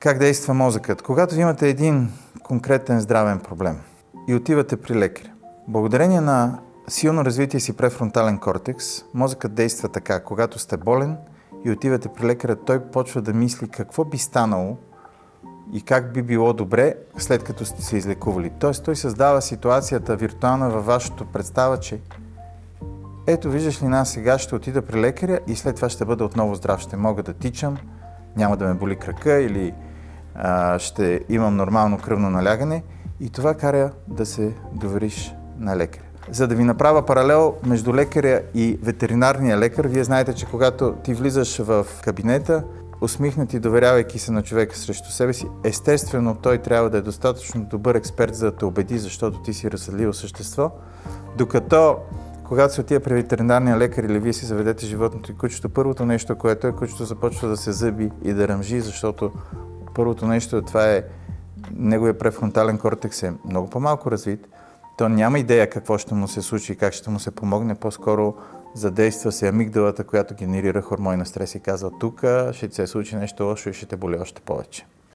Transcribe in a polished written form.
Как действа мозъкът? Когато имате един конкретен здравен проблем и отивате при лекаря, благодарение на силно развитие си префронтален кортекс, мозъкът действа така. Когато сте болен и отивате при лекаря, той почва да мисли какво би станало и как би било добре, след като сте се излекували. Тоест, той създава ситуацията виртуална във вашето представа, че ето, виждаш ли, сега ще отида при лекаря и след това ще бъда отново здрав. Ще мога да тичам, няма да ме боли крака или ще имам нормално кръвно налягане и това кара да се довериш на лекаря. За да ви направя паралел между лекаря и ветеринарния лекар, вие знаете, че когато ти влизаш в кабинета, усмихнат и доверявайки се на човека срещу себе си, естествено той трябва да е достатъчно добър експерт, за да те убеди, защото ти си разсъдливо същество, докато когато се отида при ветеринарния лекар или вие си заведете животното и кучето, първото нещо, което е, кучето започва да се зъби и да ръмжи, защото първото нещо това е неговия префронтален кортекс е много по-малко развит. То няма идея какво ще му се случи и как ще му се помогне, по-скоро задейства се амигдалата, която генерира хормони на стрес и казва тук ще ти се случи нещо лошо и ще те боли още повече.